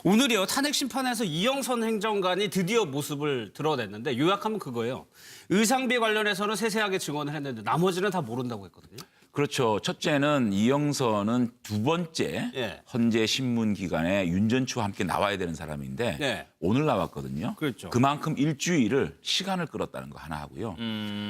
오늘이요. 탄핵 심판에서 이영선 행정관이 드디어 모습을 드러냈는데 요약하면 그거예요. 의상비 관련해서는 세세하게 증언을 했는데 나머지는 다 모른다고 했거든요. 그렇죠. 첫째는 이영선은 두 번째 예. 헌재 신문기관에 윤전추와 함께 나와야 되는 사람인데 예. 오늘 나왔거든요. 그렇죠. 그만큼 일주일을 시간을 끌었다는 거 하나 하고요.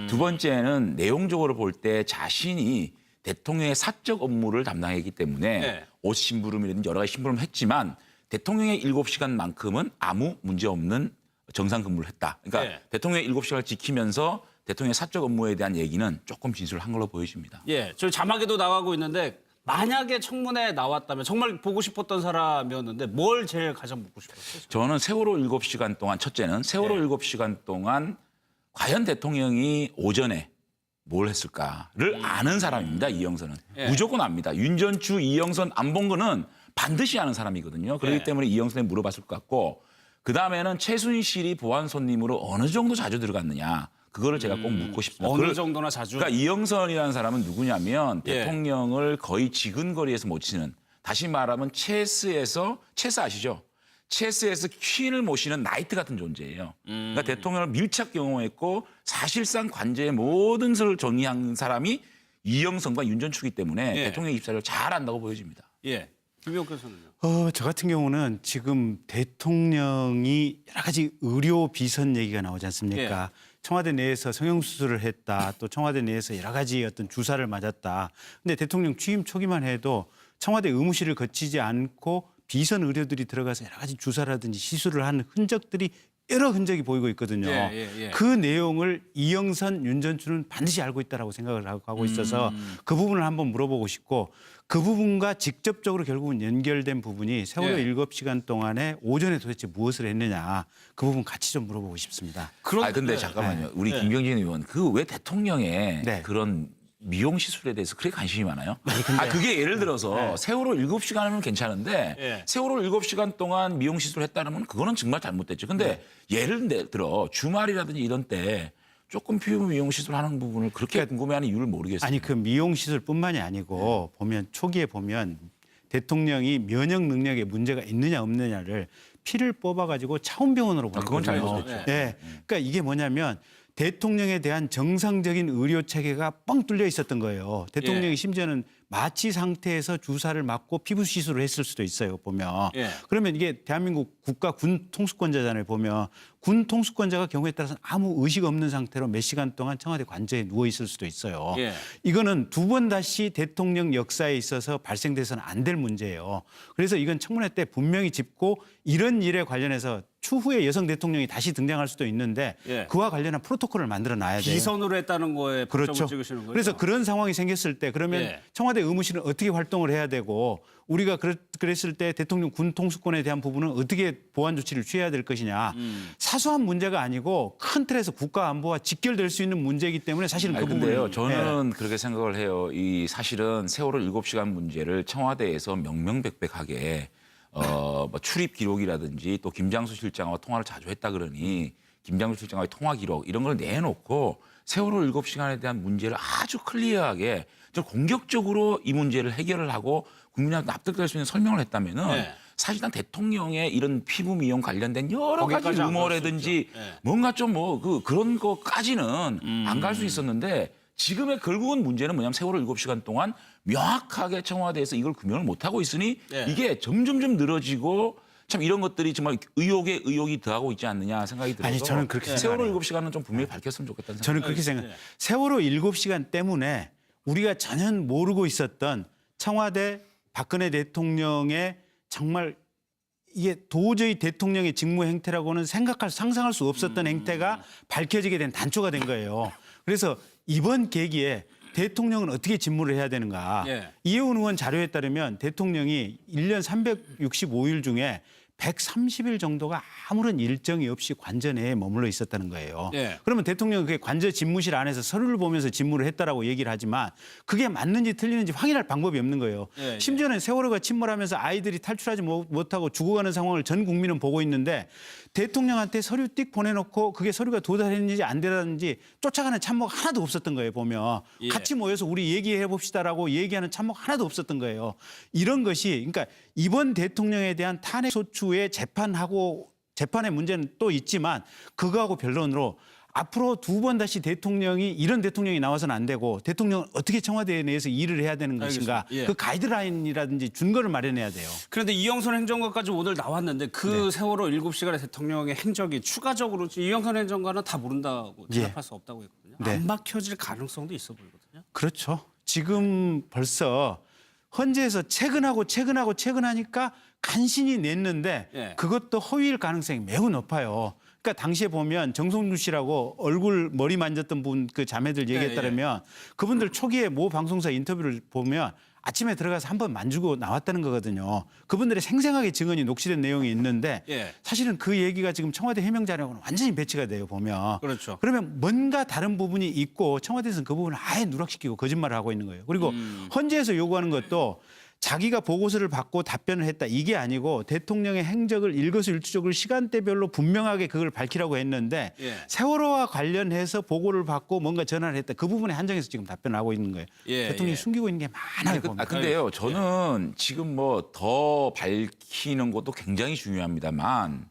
두 번째는 내용적으로 볼 때 자신이 대통령의 사적 업무를 담당했기 때문에 예. 옷 심부름이라든지 여러 가지 심부름을 했지만 대통령의 7시간만큼은 아무 문제 없는 정상 근무를 했다. 그러니까 예. 대통령의 7시간을 지키면서 대통령의 사적 업무에 대한 얘기는 조금 진술을 한 걸로 보여집니다. 예, 저 자막에도 나가고 있는데 만약에 청문회에 나왔다면 정말 보고 싶었던 사람이었는데 뭘 제일 가장 보고 싶었어요? 저는 세월호 7시간 동안 첫째는 세월호 7시간 동안 과연 대통령이 오전에 뭘 했을까를 아는 사람입니다. 이영선은. 예. 무조건 압니다. 윤전추, 이영선 안 본 거는 반드시 아는 사람이거든요. 그렇기 예. 때문에 이영선에 물어봤을 것 같고 그다음에는 최순실이 보안 손님으로 어느 정도 자주 들어갔느냐. 그거를 제가 꼭 묻고 싶습니다. 어느 정도나 자주? 그러니까 이영선이라는 사람은 누구냐면 예. 대통령을 거의 지근거리에서 모시는 다시 말하면 체스 아시죠? 체스에서 퀸을 모시는 나이트 같은 존재예요. 그러니까 대통령을 밀착 경험했고 사실상 관제의 모든 것을 정리한 사람이 이영선과 윤전추이기 때문에 예. 대통령 입사를 잘 안다고 보여집니다. 예, 김용께서는요? 저 같은 경우는 지금 대통령이 여러 가지 의료 비선 얘기가 나오지 않습니까? 청와대 내에서 성형수술을 했다. 또 청와대 내에서 여러 가지 어떤 주사를 맞았다. 근데 대통령 취임 초기만 해도 청와대 의무실을 거치지 않고 비선 의료들이 들어가서 여러 가지 주사라든지 시술을 한 흔적들이 여러 흔적이 보이고 있거든요. 예. 그 내용을 이영선, 윤전추는 반드시 알고 있다라고 생각을 하고 있어서 그 부분을 한번 물어보고 싶고 그 부분과 직접적으로 결국은 연결된 부분이 세월호 예. 7시간 동안에 오전에 도대체 무엇을 했느냐 그 부분 같이 좀 물어보고 싶습니다. 근데 잠깐만요. 우리 김경진 의원 그 왜 대통령의 네. 그런 미용 시술에 대해서 그렇게 관심이 많아요? 근데- 그게 예를 들어서 세월호 7시간이면 괜찮은데 예. 세월호 7시간 동안 미용 시술을 했다는 그거는 정말 잘못됐죠. 근데 예를 들어 주말이라든지 이런 때 조금 피부 미용 시술 하는 부분을 그렇게 궁금해하는 이유를 모르겠어요. 아니 그 미용 시술뿐만이 아니고 보면 초기에 보면 대통령이 면역 능력에 문제가 있느냐 없느냐를 피를 뽑아가지고 차원병원으로 그건 보냈거든요. 잘못됐죠. 네. 그러니까 이게 뭐냐면 대통령에 대한 정상적인 의료 체계가 뻥 뚫려 있었던 거예요. 대통령이 예. 심지어는 마취 상태에서 주사를 맞고 피부 시술을 했을 수도 있어요. 보면. 예. 그러면 이게 대한민국 국가 군 통수권자잖아요. 보면 군 통수권자가 경우에 따라서는 아무 의식 없는 상태로 몇 시간 동안 청와대 관저에 누워 있을 수도 있어요. 예. 이거는 두 번 다시 대통령 역사에 있어서 발생돼서는 안 될 문제예요. 그래서 이건 청문회 때 분명히 짚고 이런 일에 관련해서 추후에 여성 대통령이 다시 등장할 수도 있는데 예. 그와 관련한 프로토콜을 만들어 놔야 돼요. 비선으로 했다는 거에 포점을 그렇죠. 찍으시는 거예요? 그래서 그런 상황이 생겼을 때 그러면 예. 청와대 의무실은 어떻게 활동을 해야 되고 우리가 그랬을 때 대통령 군 통수권에 대한 부분은 어떻게 보완 조치를 취해야 될 것이냐. 사소한 문제가 아니고 큰 틀에서 국가 안보와 직결될 수 있는 문제이기 때문에 사실은 그 근데요, 부분을 저는 그렇게 생각을 해요. 이 사실은 세월호 7시간 문제를 청와대에서 명명백백하게 뭐 출입 기록이라든지 또 김장수 실장과 통화를 자주 했다 그러니 김장수 실장과의 통화 기록 이런 걸 내놓고 세월호 7시간에 대한 문제를 아주 클리어하게 좀 공격적으로 이 문제를 해결을 하고 국민한테 납득될 수 있는 설명을 했다면은 네. 사실상 대통령의 이런 피부 미용 관련된 여러 가지 거기까지 안갈수 루머라든지 있죠. 네. 뭔가 좀 그런 거까지는 안 갈 수 있었는데 지금의 결국은 문제는 뭐냐면 세월호 7시간 동안 명확하게 청와대에서 이걸 규명을 못하고 있으니 네. 이게 점점 늘어지고 참 이런 것들이 정말 의혹에 의혹이 더하고 있지 않느냐 생각이 들어서 아니, 저는 그렇게 세월호 생각해요. 7시간은 좀 분명히 밝혔으면 좋겠다는 생각이 저는 그렇게 생각해요. 네. 세월호 7시간 때문에 우리가 전혀 모르고 있었던 청와대 박근혜 대통령의 정말 이게 도저히 대통령의 직무 행태라고는 상상할 수 없었던 행태가 밝혀지게 된 단초가 된 거예요. 그래서 이번 계기에 대통령은 어떻게 직무를 해야 되는가. 예. 이혜원 의원 자료에 따르면 대통령이 1년 365일 중에 130일 정도가 아무런 일정이 없이 관저 내에 머물러 있었다는 거예요. 예. 그러면 대통령은 그게 관저 집무실 안에서 서류를 보면서 직무를 했다라고 얘기를 하지만 그게 맞는지 틀리는지 확인할 방법이 없는 거예요. 예. 심지어는 세월호가 침몰하면서 아이들이 탈출하지 못하고 죽어가는 상황을 전 국민은 보고 있는데 대통령한테 서류 띡 보내놓고 그게 서류가 도달했는지 안 되는지 쫓아가는 참모가 하나도 없었던 거예요. 보면 예. 같이 모여서 우리 얘기해 봅시다라고 얘기하는 참모가 하나도 없었던 거예요. 이런 것이 그러니까 이번 대통령에 대한 탄핵 소추 이후에 재판의 문제는 또 있지만 그거하고 변론으로 앞으로 두 번 다시 이런 대통령이 나와서는 안 되고 대통령은 어떻게 청와대 내에서 일을 해야 되는 것인가 알겠습니다. 예. 그 가이드라인이라든지 준거를 마련해야 돼요. 그런데 이영선 행정관까지 오늘 나왔는데 그 세월호 7시간의 대통령의 행적이 추가적으로 이영선 행정관은 다 모른다고 대답할 수 없다고 했거든요. 네. 안 막혀질 가능성도 있어 보이거든요. 그렇죠. 지금 벌써 헌재에서 최근하니까 간신히 냈는데 예. 그것도 허위일 가능성이 매우 높아요. 그러니까 당시에 보면 정성주 씨라고 얼굴 머리 만졌던 분 그 자매들 얘기에 예, 따르면 그분들 초기에 모 방송사 인터뷰를 보면 아침에 들어가서 한번 만지고 나왔다는 거거든요. 그분들의 생생하게 증언이 녹취된 내용이 있는데 예. 사실은 그 얘기가 지금 청와대 해명 자료하고는 완전히 배치가 돼요, 보면. 그렇죠. 그러면 뭔가 다른 부분이 있고 청와대에서는 그 부분을 아예 누락시키고 거짓말을 하고 있는 거예요. 그리고 헌재에서 요구하는 것도 자기가 보고서를 받고 답변을 했다. 이게 아니고 대통령의 행적을 일거수일투족을 시간대별로 분명하게 그걸 밝히라고 했는데 예. 세월호와 관련해서 보고를 받고 뭔가 전화를 했다. 그 부분에 한정해서 지금 답변을 하고 있는 거예요. 예, 대통령이 예. 숨기고 있는 게 많아요. 보면. 근데요, 저는 지금 뭐 더 밝히는 것도 굉장히 중요합니다만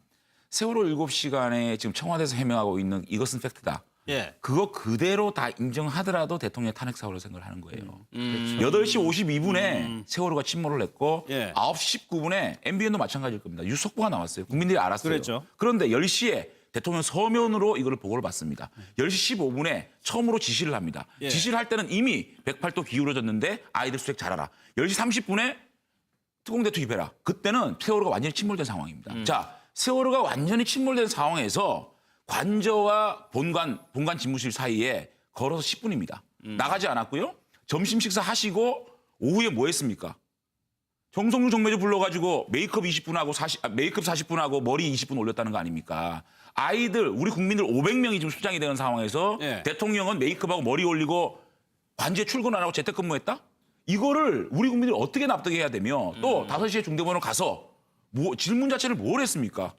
세월호 7시간에 지금 청와대에서 해명하고 있는 이것은 팩트다. 예. 그거 그대로 다 인정하더라도 대통령 탄핵 사고로 생각을 하는 거예요. 그렇죠. 8시 52분에 세월호가 침몰을 했고 예. 9시 19분에 MBN도 마찬가지일 겁니다. 유속보가 나왔어요. 국민들이 알았어요. 그랬죠. 그런데 10시에 대통령 서면으로 이걸 보고를 받습니다. 10시 15분에 처음으로 지시를 합니다. 예. 지시를 할 때는 이미 108도 기울어졌는데 아이들 수색 잘하라. 10시 30분에 특공대 투입해라. 그때는 세월호가 완전히 침몰된 상황입니다. 자, 세월호가 완전히 침몰된 상황에서 관저와 본관 집무실 사이에 걸어서 10분입니다. 나가지 않았고요. 점심 식사 하시고 오후에 뭐 했습니까? 정성주 정매주 불러가지고 메이크업 40분하고 머리 20분 올렸다는 거 아닙니까? 아이들 우리 국민들 500명이 지금 수장이 되는 상황에서 예. 대통령은 메이크업하고 머리 올리고 관제 출근 안 하고 재택근무했다? 이거를 우리 국민들이 어떻게 납득해야 되며 또 5시에 중대본으로 가서 질문 자체를 뭘 했습니까?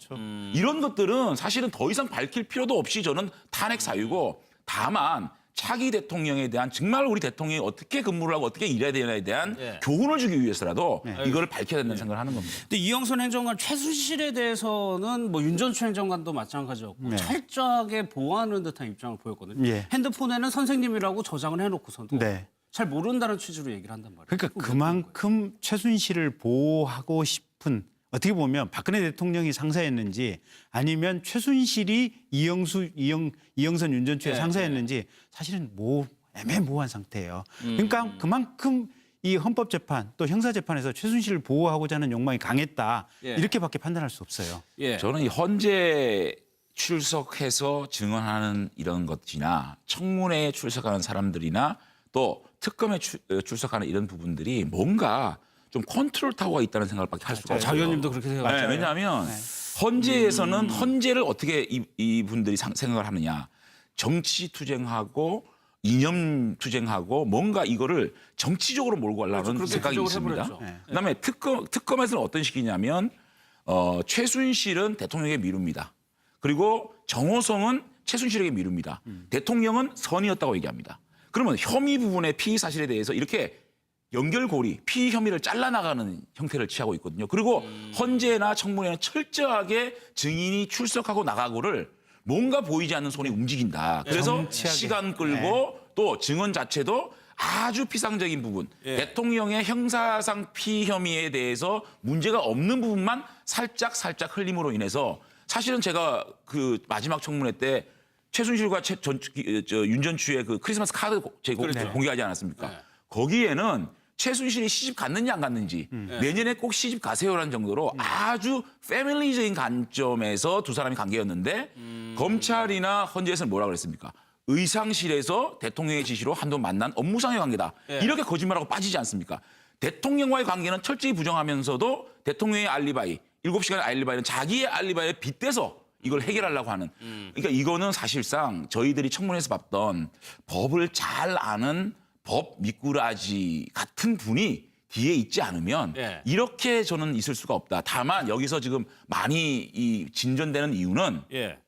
이런 것들은 사실은 더 이상 밝힐 필요도 없이 저는 탄핵 사유고 다만 차기 대통령에 대한 정말 우리 대통령이 어떻게 근무를 하고 어떻게 일해야 되냐에 대한 예. 교훈을 주기 위해서라도 이거를 밝혀야 된다는 생각을 하는 겁니다. 근데 이영선 행정관 최순실에 대해서는 뭐 윤전추 행정관도 마찬가지였고 네. 철저하게 보호하는 듯한 입장을 보였거든요. 예. 핸드폰에는 선생님이라고 저장을 해놓고서도 네. 잘 모른다는 취지로 얘기를 한단 말이에요. 그러니까 그만큼 최순실을 보호하고 싶은 어떻게 보면 박근혜 대통령이 상사였는지 아니면 최순실이 이영선 윤전추의 예, 상사였는지 사실은 애매모호한 상태예요. 그러니까 그만큼 이 헌법재판 또 형사재판에서 최순실을 보호하고자 하는 욕망이 강했다. 예. 이렇게밖에 판단할 수 없어요. 예. 저는 이 헌재 출석해서 증언하는 이런 것이나 청문회에 출석하는 사람들이나 또 특검에 출석하는 이런 부분들이 뭔가 좀 컨트롤 타워가 있다는 생각밖에 할 수가 없어요. 자 의원님도 그렇게 생각하죠. 네, 왜냐하면 헌재에서는 헌재를 어떻게 이분들이 생각을 하느냐. 정치 투쟁하고 이념 투쟁하고 뭔가 이거를 정치적으로 몰고 가려는 그렇죠. 생각이 그렇게 있습니다. 해버렸죠. 네. 그다음에 특검에서는 어떤 식이냐면 최순실은 대통령에게 미룹니다. 그리고 정호성은 최순실에게 미룹니다. 대통령은 선이었다고 얘기합니다. 그러면 혐의 부분의 피의 사실에 대해서 이렇게 연결고리, 피의 혐의를 잘라나가는 형태를 취하고 있거든요. 그리고 헌재나 청문회는 철저하게 증인이 출석하고 나가고를 뭔가 보이지 않는 손이 움직인다. 그래서 정치하게. 시간 끌고 또 증언 자체도 아주 피상적인 부분, 예. 대통령의 형사상 피의 혐의에 대해서 문제가 없는 부분만 살짝 흘림으로 인해서 사실은 제가 그 마지막 청문회 때 최순실과 윤전추의 그 크리스마스 카드 그렇죠. 공개하지 않았습니까? 네. 거기에는 최순실이 시집 갔는지 안 갔는지 내년에 꼭 시집 가세요라는 정도로 아주 패밀리적인 관점에서 두 사람이 관계였는데 검찰이나 헌재에서는 뭐라 그랬습니까? 의상실에서 대통령의 지시로 한동 만난 업무상의 관계다. 예. 이렇게 거짓말하고 빠지지 않습니까? 대통령과의 관계는 철저히 부정하면서도 대통령의 알리바이, 7시간의 알리바이는 자기의 알리바이에 빗대서 이걸 해결하려고 하는. 그러니까 이거는 사실상 저희들이 청문회에서 봤던 법을 잘 아는 법 미꾸라지 같은 분이 뒤에 있지 않으면 예. 이렇게 저는 있을 수가 없다. 다만 여기서 지금 많이 이 진전되는 이유는 예.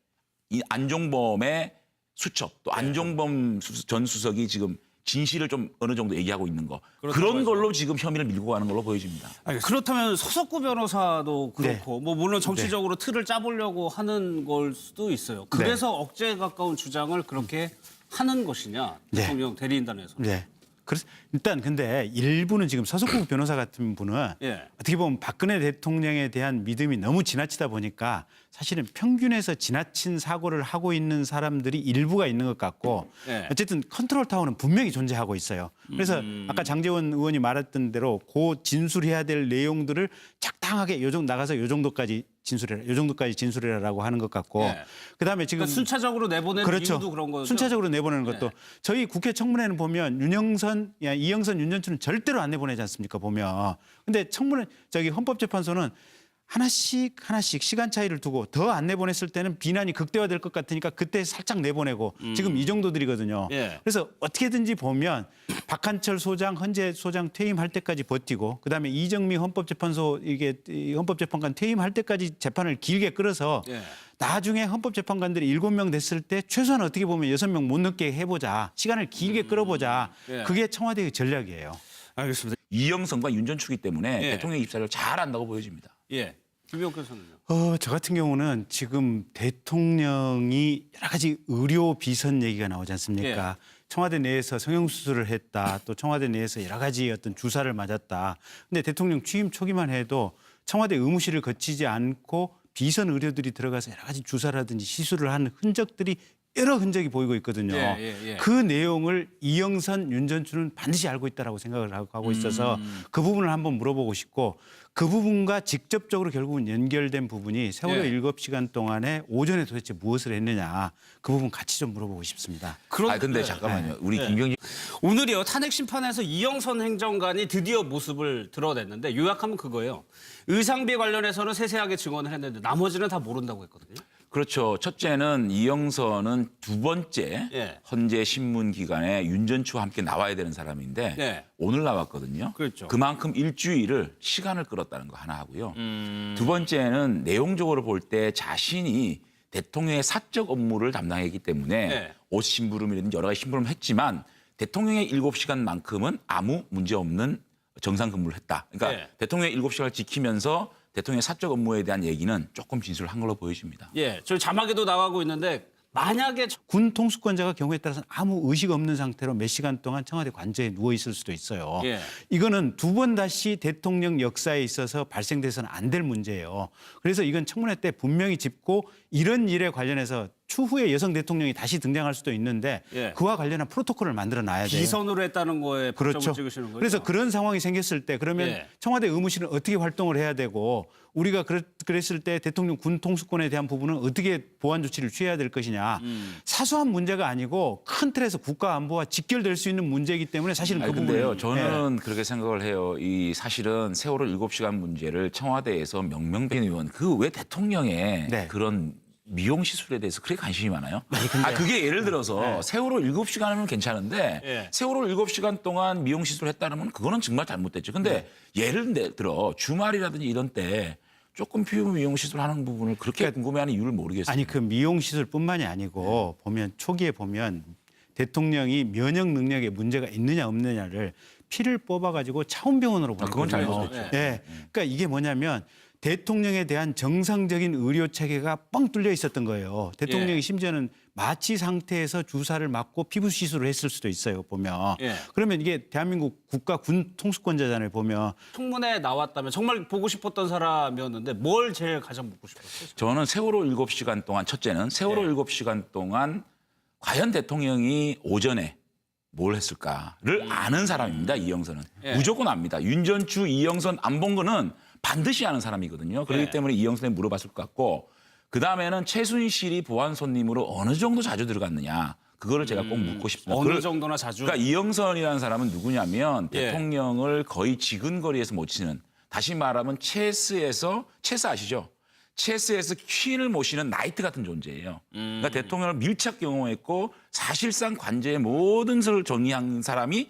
이 안종범의 수첩 또 안종범 전 수석이 지금 진실을 좀 어느 정도 얘기하고 있는 거. 그렇다고 그런 하죠. 걸로 지금 혐의를 밀고 가는 걸로 보여집니다. 그렇다면 서석구 변호사도 그렇고 네. 뭐 물론 정치적으로 틀을 짜보려고 하는 걸 수도 있어요. 그래서 억제에 가까운 주장을 그렇게 하는 것이냐 네. 대통령 대리인단에서. 네. 그래서 일단 근데 일부는 지금 서석구 변호사 같은 분은 예. 어떻게 보면 박근혜 대통령에 대한 믿음이 너무 지나치다 보니까 사실은 평균에서 지나친 사고를 하고 있는 사람들이 일부가 있는 것 같고 예. 어쨌든 컨트롤 타워는 분명히 존재하고 있어요. 그래서 아까 장제원 의원이 말했던 대로 그 진술해야 될 내용들을 적당하게 나가서 요 정도까지 진술해라, 요 정도까지 진술해라라고 하는 것 같고 예. 그다음에 지금 그러니까 순차적으로 내보내는 그렇죠. 이유도 그런 거죠. 순차적으로 내보내는 것도 저희 국회 청문회는 보면 이영선, 윤전추는 절대로 안 내보내지 않습니까? 보면. 근데 청문회 헌법재판소는 하나씩 시간 차이를 두고 더 안 내보냈을 때는 비난이 극대화될 것 같으니까 그때 살짝 내보내고 지금 이 정도들이거든요. 예. 그래서 어떻게든지 보면 박한철 소장, 헌재 소장 퇴임할 때까지 버티고 그다음에 이정미 헌법재판소 헌법재판관 퇴임할 때까지 재판을 길게 끌어서 예. 나중에 헌법재판관들이 7명 됐을 때 최소한 어떻게 보면 6명 못 넣게 해보자. 시간을 길게 끌어보자. 예. 그게 청와대의 전략이에요. 알겠습니다. 이영선과 윤전추기 때문에 예. 대통령 입사를 잘 한다고 보여집니다. 예. 김용현 교수는요. 저 같은 경우는 지금 대통령이 여러 가지 의료 비선 얘기가 나오지 않습니까? 청와대 내에서 성형수술을 했다. 또 청와대 내에서 여러 가지 어떤 주사를 맞았다. 근데 대통령 취임 초기만 해도 청와대 의무실을 거치지 않고 비선 의료들이 들어가서 여러 가지 주사라든지 시술을 하는 흔적들이 여러 흔적이 보이고 있거든요. 예. 그 내용을 이영선, 윤전추는 반드시 알고 있다라고 생각을 하고 있어서 그 부분을 한번 물어보고 싶고 그 부분과 직접적으로 결국은 연결된 부분이 세월호 예. 7시간 동안에 오전에 도대체 무엇을 했느냐 그 부분 같이 좀 물어보고 싶습니다. 근데 잠깐만요. 우리 김경진 오늘이요 탄핵 심판에서 이영선 행정관이 드디어 모습을 드러냈는데 요약하면 그거예요. 의상비 관련해서는 세세하게 증언을 했는데 나머지는 다 모른다고 했거든요. 그렇죠. 첫째는 이영선은 두 번째 예. 헌재 신문기관에 윤전추와 함께 나와야 되는 사람인데 예. 오늘 나왔거든요. 그렇죠. 그만큼 일주일을 시간을 끌었다는 거 하나 하고요. 두 번째는 내용적으로 볼 때 자신이 대통령의 사적 업무를 담당했기 때문에 예. 옷 심부름이라든지 여러 가지 심부름을 했지만 대통령의 7시간만큼은 아무 문제 없는 정상 근무를 했다. 그러니까 예. 대통령의 7시간을 지키면서 대통령의 사적 업무에 대한 얘기는 조금 진술을 한 걸로 보여집니다. 예, 저 자막에도 나가고 있는데 만약에 군 통수권자가 경우에 따라서는 아무 의식 없는 상태로 몇 시간 동안 청와대 관저에 누워 있을 수도 있어요. 예. 이거는 두 번 다시 대통령 역사에 있어서 발생돼서는 안 될 문제예요. 그래서 이건 청문회 때 분명히 짚고 이런 일에 관련해서 추후에 여성 대통령이 다시 등장할 수도 있는데 예. 그와 관련한 프로토콜을 만들어 놔야 돼요. 비선으로 했다는 거에 방점을 그렇죠. 찍으시는 거죠. 그래서 그런 상황이 생겼을 때 그러면 예. 청와대 의무실은 어떻게 활동을 해야 되고 우리가 그랬을 때 대통령 군 통수권에 대한 부분은 어떻게 보완 조치를 취해야 될 것이냐. 사소한 문제가 아니고 큰 틀에서 국가 안보와 직결될 수 있는 문제이기 때문에 사실은 그 근데요, 부분은 저는 그렇게 생각을 해요. 이 사실은 세월호 7시간 문제를 청와대에서 명명백 의원 그 왜 대통령의 네. 그런 미용 시술에 대해서 그렇게 관심이 많아요? 근데- 그게 예를 들어서 세월호 7시간이면 괜찮은데 예. 세월호 7시간 동안 미용 시술을 했다면 그거는 정말 잘못됐죠. 근데 예를 들어 주말이라든지 이런 때 조금 피부 미용 시술 하는 부분을 그렇게 궁금해하는 이유를 모르겠어요. 아니 그 미용 시술뿐만이 아니고 보면 초기에 보면 대통령이 면역 능력에 문제가 있느냐 없느냐를 피를 뽑아가지고 차원병원으로 그건 보냈거든요. 잘못됐죠. 예. 그러니까 이게 뭐냐면 대통령에 대한 정상적인 의료 체계가 뻥 뚫려 있었던 거예요. 대통령이 예. 심지어는 마취 상태에서 주사를 맞고 피부 시술을 했을 수도 있어요. 보면 예. 그러면 이게 대한민국 국가 군 통수권자잖아요. 보면 청문회에 나왔다면 정말 보고 싶었던 사람이었는데 뭘 제일 가장 묻고 싶었어요? 저는 세월호 7시간 동안 첫째는 세월호 7시간 동안 과연 대통령이 오전에 뭘 했을까를 아는 사람입니다. 이영선은. 예. 무조건 압니다. 윤전추, 이영선 안 본 거는 반드시 아는 사람이거든요. 그렇기 예. 때문에 이영선에 물어봤을 것 같고 그다음에는 최순실이 보안 손님으로 어느 정도 자주 들어갔느냐. 그거를 제가 꼭 묻고 싶습니다. 어느 정도나 자주? 그러니까 이영선이라는 사람은 누구냐면 예. 대통령을 거의 지근거리에서 모시는 다시 말하면 체스 아시죠? 체스에서 퀸을 모시는 나이트 같은 존재예요. 그러니까 대통령을 밀착 경험했고 사실상 관제의 모든 것을 정의한 사람이